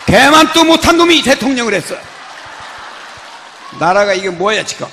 개만도 못한 놈이 대통령을 했어요. 나라가 이게 뭐야 지금.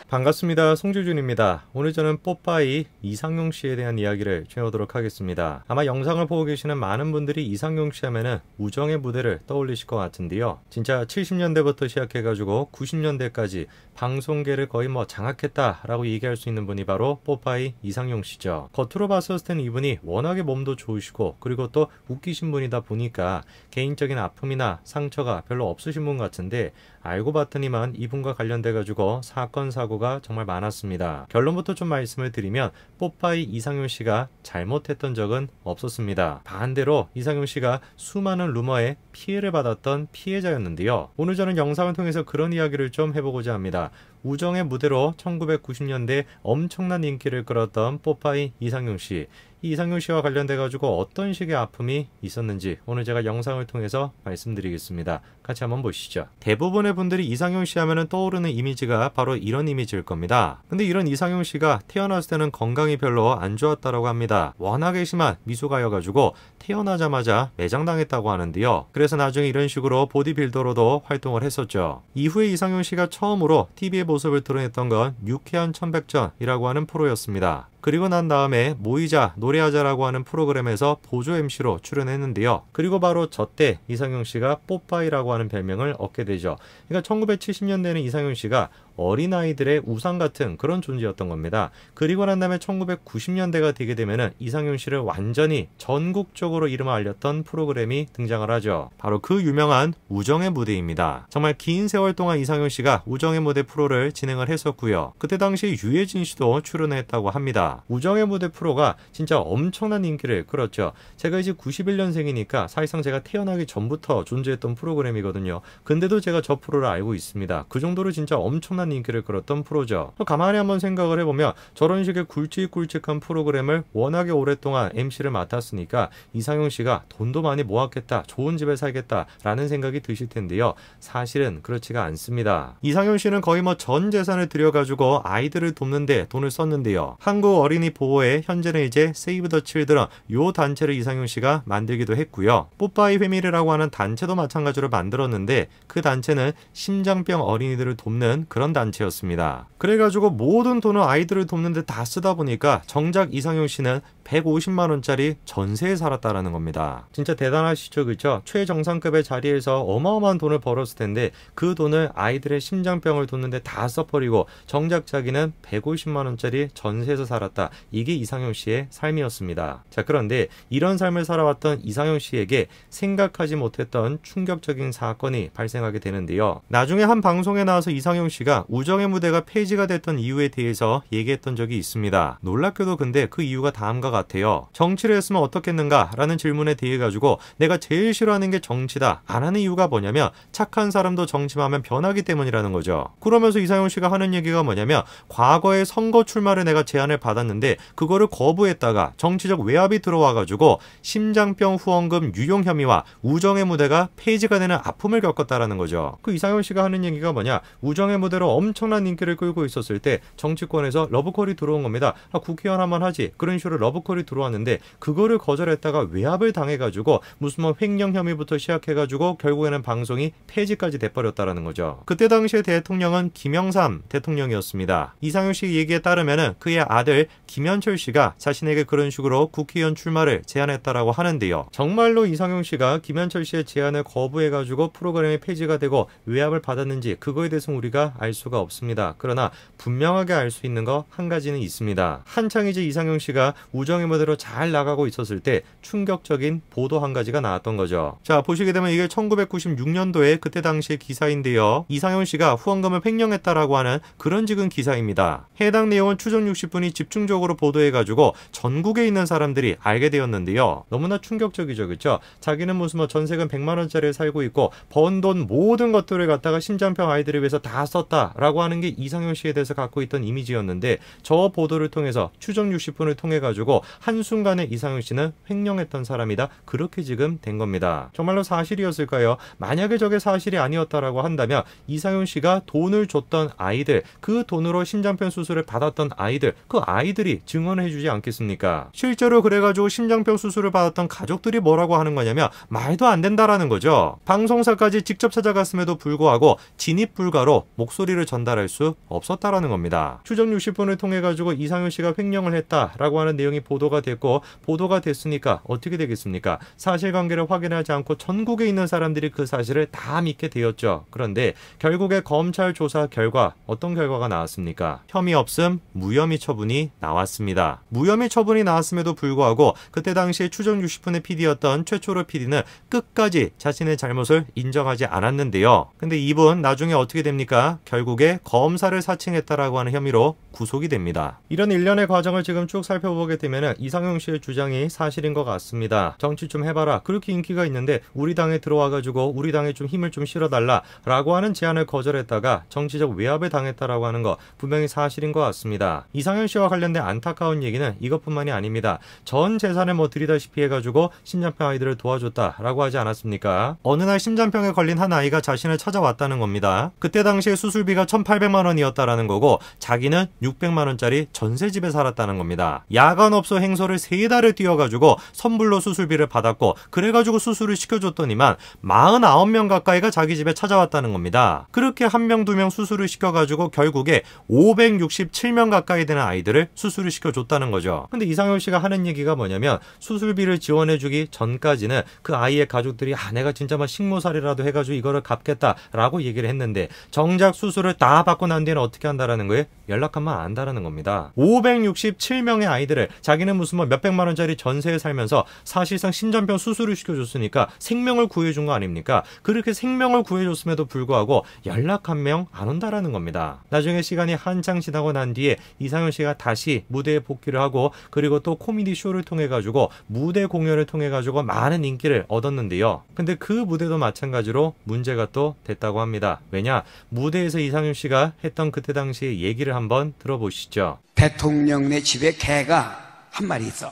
반갑습니다. 송주준입니다. 오늘 저는 뽀빠이 이상용 씨에 대한 이야기를 해보도록 하겠습니다. 아마 영상을 보고 계시는 많은 분들이 이상용 씨 하면은 우정의 무대를 떠올리실 것 같은데요. 진짜 70년대부터 시작해가지고 90년대까지 방송계를 거의 장악했다라고 얘기할 수 있는 분이 바로 뽀빠이 이상용 씨죠. 겉으로 봤을 때는 이분이 워낙에 몸도 좋으시고 그리고 또 웃기신 분이다 보니까 개인적인 아픔이나 상처가 별로 없으신 분 같은데 알고 봤더니만 이분과 관련돼가지고 사건 사고가 정말 많았습니다. 결론부터 좀 말씀을 드리면 뽀빠이 이상용 씨가 잘못했던 적은 없었습니다. 반대로 이상용 씨가 수많은 루머에 피해를 받았던 피해자였는데요. 오늘 저는 영상을 통해서 그런 이야기를 좀 해보고자 합니다. 우정의 무대로 1990년대 엄청난 인기를 끌었던 뽀빠이 이상용 씨. 이 이상용 씨와 관련돼 가지고 어떤 식의 아픔이 있었는지 오늘 제가 영상을 통해서 말씀드리겠습니다. 같이 한번 보시죠. 대부분의 분들이 이상용 씨 하면은 떠오르는 이미지가 바로 이런 이미지일 겁니다. 근데 이런 이상용 씨가 태어났을 때는 건강이 별로 안 좋았다라고 합니다. 워낙에 심한 미숙아여가지고 태어나자마자 매장당했다고 하는데요. 그래서 나중에 이런 식으로 보디빌더로도 활동을 했었죠. 이후에 이상용 씨가 처음으로 TV의 모습을 드러냈던 건 유쾌한 천백전이라고 하는 프로였습니다. 그리고 난 다음에 모이자 노래하자라고 하는 프로그램에서 보조 MC로 출연했는데요. 그리고 바로 저때 이상용 씨가 뽀빠이라고 하는 별명을 얻게 되죠. 그러니까 1970년대에는 이상용 씨가 어린아이들의 우상 같은 그런 존재였던 겁니다. 그리고 난 다음에 1990년대가 되게 되면은 이상용 씨를 완전히 전국적으로 이름을 알렸던 프로그램이 등장을 하죠. 바로 그 유명한 우정의 무대입니다. 정말 긴 세월 동안 이상용 씨가 우정의 무대 프로를 진행을 했었고요. 그때 당시 유해진 씨도 출연했다고 합니다. 우정의 무대 프로가 진짜 엄청난 인기를 끌었죠. 제가 이제 91년생이니까 사실상 제가 태어나기 전부터 존재했던 프로그램이거든요. 근데도 제가 저 프로를 알고 있습니다. 그 정도로 진짜 엄청난 인기를 끌었던 프로죠. 가만히 한번 생각을 해보면 저런 식의 굵직굵직한 프로그램을 워낙에 오랫동안 MC를 맡았으니까 이상용 씨가 돈도 많이 모았겠다, 좋은 집에 살겠다 라는 생각이 드실 텐데요. 사실은 그렇지가 않습니다. 이상용 씨는 거의 전 재산을 들여가지고 아이들을 돕는데 돈을 썼는데요. 한국 어린이 보호회, 현재는 이제 세이브 더 칠드런 요 단체를 이상용 씨가 만들기도 했고요. 뽀빠이 패밀리라고 하는 단체도 마찬가지로 만들었는데 그 단체는 심장병 어린이들을 돕는 그런 단체였습니다. 그래가지고 모든 돈을 아이들을 돕는데 다 쓰다 보니까 정작 이상용 씨는 150만원짜리 전세에 살았다라는 겁니다. 진짜 대단하시죠, 그렇죠? 최정상급의 자리에서 어마어마한 돈을 벌었을 텐데 그 돈을 아이들의 심장병을 돕는데 다 써버리고 정작 자기는 150만원짜리 전세에서 살았다. 이게 이상용 씨의 삶이었습니다. 자, 그런데 이런 삶을 살아왔던 이상용 씨에게 생각하지 못했던 충격적인 사건이 발생하게 되는데요. 나중에 한 방송에 나와서 이상용 씨가 우정의 무대가 폐지가 됐던 이유에 대해서 얘기했던 적이 있습니다. 놀랍게도 근데 그 이유가 다음과 같아요. 정치를 했으면 어떻겠는가 라는 질문에 대해 가지고 내가 제일 싫어하는 게 정치다. 안 하는 이유가 뭐냐면 착한 사람도 정치만 하면 변하기 때문이라는 거죠. 그러면서 이상용 씨가 하는 얘기가 뭐냐면 과거에 선거 출마를 내가 제안을 받았는데 그거를 거부했다가 정치적 외압이 들어와 가지고 심장병 후원금 유용 혐의와 우정의 무대가 폐지가 되는 아픔을 겪었다라는 거죠. 그 이상용 씨가 하는 얘기가 뭐냐, 우정의 무대로 엄청난 인기를 끌고 있었을 때 정치권에서 러브콜이 들어온 겁니다. 국회의원 한번 하지. 그런 식으로 러브콜이 들어왔는데 그거를 거절했다가 외압을 당해가지고 무슨 횡령 혐의부터 시작해가지고 결국에는 방송이 폐지까지 돼버렸다라는 거죠. 그때 당시에 대통령은 김영삼 대통령이었습니다. 이상용 씨 얘기에 따르면은 그의 아들 김현철 씨가 자신에게 그런 식으로 국회의원 출마를 제안했다라고 하는데요. 정말로 이상용 씨가 김현철 씨의 제안을 거부해가지고 프로그램이 폐지가 되고 외압을 받았는지 그거에 대해서는 우리가 알 수가 없습니다. 그러나 분명하게 알 수 있는 거 한 가지는 있습니다. 한창 이제 이상용 씨가 우정의 무대로 잘 나가고 있었을 때 충격적인 보도 한 가지가 나왔던 거죠. 자, 보시게 되면 이게 1996년도에 그때 당시의 기사인데요. 이상용 씨가 후원금을 횡령했다라고 하는 그런 지금 기사입니다. 해당 내용은 추정 60분이 집중적으로 보도해가지고 전국에 있는 사람들이 알게 되었는데요. 너무나 충격적이죠, 그렇죠? 자기는 무슨 전세금 100만원짜리에 살고 있고 번 돈 모든 것들을 갖다가 심장병 아이들을 위해서 다 썼다라고 하는 게 이상용 씨에 대해서 갖고 있던 이미지였는데 저 보도를 통해서 추정 60분을 통해 가지고 한순간에 이상용 씨는 횡령했던 사람이다. 그렇게 지금 된 겁니다. 정말로 사실이었을까요? 만약에 저게 사실이 아니었다라고 한다면 이상용 씨가 돈을 줬던 아이들, 그 돈으로 심장병 수술을 받았던 아이들, 그 아이들 아이들이 증언해주지 않겠습니까? 실제로 그래가지고 심장병 수술을 받았던 가족들이 뭐라고 하는 거냐면 말도 안 된다라는 거죠. 방송사까지 직접 찾아갔음에도 불구하고 진입 불가로 목소리를 전달할 수 없었다라는 겁니다. 추적 60분을 통해 가지고 이상윤 씨가 횡령을 했다라고 하는 내용이 보도가 됐고, 보도가 됐으니까 어떻게 되겠습니까? 사실관계를 확인하지 않고 전국에 있는 사람들이 그 사실을 다 믿게 되었죠. 그런데 결국에 검찰 조사 결과 어떤 결과가 나왔습니까? 혐의 없음, 무혐의 처분이 나왔습니다. 무혐의 처분이 나왔음에도 불구하고 그때 당시에 추적 60분의 PD였던 최초로 PD는 끝까지 자신의 잘못을 인정하지 않았는데요. 근데 이분 나중에 어떻게 됩니까? 결국에 검사를 사칭했다라고 하는 혐의로 구속이 됩니다. 이런 일련의 과정을 지금 쭉 살펴보게 되면 이상용 씨의 주장이 사실인 것 같습니다. 정치 좀 해봐라. 그렇게 인기가 있는데 우리 당에 들어와가지고 우리 당에 좀 힘을 좀 실어달라 라고 하는 제안을 거절했다가 정치적 외압을 당했다라고 하는 거 분명히 사실인 것 같습니다. 이상용 씨와 관련된 안타까운 얘기는 이것뿐만이 아닙니다. 전 재산을 들이다시피 해가지고 심장병 아이들을 도와줬다라고 하지 않았습니까? 어느 날 심장병에 걸린 한 아이가 자신을 찾아왔다는 겁니다. 그때 당시에 수술비가 1,800만 원이었다라는 거고 자기는 600만 원짜리 전세집에 살았다는 겁니다. 야간업소 행소를 3달을 뛰어가지고 선불로 수술비를 받았고 그래가지고 수술을 시켜줬더니만 49명 가까이가 자기 집에 찾아왔다는 겁니다. 그렇게 1명 2명 수술을 시켜가지고 결국에 567명 가까이 되는 아이들을 수술을 시켜줬다는 거죠. 근데 이상효 씨가 하는 얘기가 뭐냐면 수술비를 지원해주기 전까지는 그 아이의 가족들이 내가 진짜 식모살이라도 해가지고 이거를 갚겠다라고 얘기를 했는데 정작 수술을 다 받고 난 뒤에는 어떻게 한다라는 거에 연락하면 안다라는 겁니다. 567명의 아이들을 자기는 무슨 몇백만 원짜리 전세에 살면서 사실상 심장병 수술을 시켜줬으니까 생명을 구해준 거 아닙니까? 그렇게 생명을 구해줬음에도 불구하고 연락 한 명 안 온다라는 겁니다. 나중에 시간이 한창 지나고 난 뒤에 이상현 씨가 다시 무대에 복귀를 하고 그리고 또 코미디 쇼를 통해 가지고 무대 공연을 통해 가지고 많은 인기를 얻었는데요. 근데 그 무대도 마찬가지로 문제가 또 됐다고 합니다. 왜냐? 무대에서 이상현 씨가 했던 그때 당시의 얘기를 한번 들어보시죠. 대통령네 집에 개가 한 마리 있어.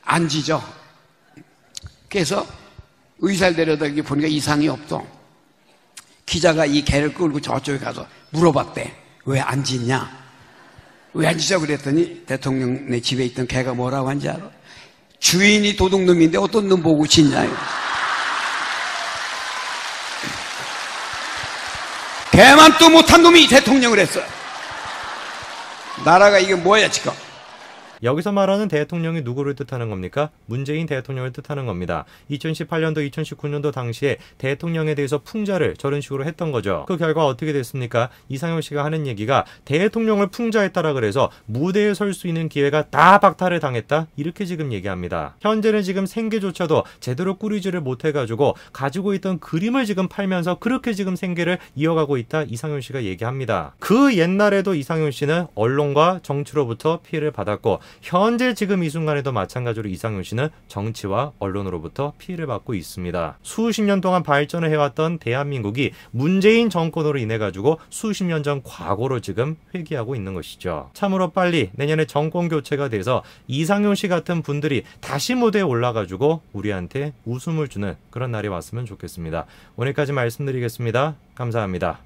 안 짖어. 그래서 의사를 데려다 보니까 이상이 없어. 기자가 이 개를 끌고 저쪽에 가서 물어봤대. 왜 안 짖냐? 왜 안 짖어? 그랬더니 대통령네 집에 있던 개가 뭐라고 한지 알아? 주인이 도둑놈인데 어떤 놈 보고 짖냐? 개만 또 못한 놈이 대통령을 했어. 나라가 이게 뭐야 지금? 여기서 말하는 대통령이 누구를 뜻하는 겁니까? 문재인 대통령을 뜻하는 겁니다. 2018년도, 2019년도 당시에 대통령에 대해서 풍자를 저런 식으로 했던 거죠. 그 결과 어떻게 됐습니까? 이상용 씨가 하는 얘기가 대통령을 풍자했다라 그래서 무대에 설 수 있는 기회가 다 박탈을 당했다? 이렇게 지금 얘기합니다. 현재는 지금 생계조차도 제대로 꾸리지를 못해가지고 가지고 있던 그림을 지금 팔면서 그렇게 지금 생계를 이어가고 있다? 이상용 씨가 얘기합니다. 그 옛날에도 이상용 씨는 언론과 정치로부터 피해를 받았고 현재 지금 이 순간에도 마찬가지로 이상윤 씨는 정치와 언론으로부터 피해를 받고 있습니다. 수십 년 동안 발전을 해왔던 대한민국이 문재인 정권으로 인해 가지고 수십 년 전 과거로 지금 회귀하고 있는 것이죠. 참으로 빨리 내년에 정권 교체가 돼서 이상윤 씨 같은 분들이 다시 무대에 올라가지고 우리한테 웃음을 주는 그런 날이 왔으면 좋겠습니다. 오늘까지 말씀드리겠습니다. 감사합니다.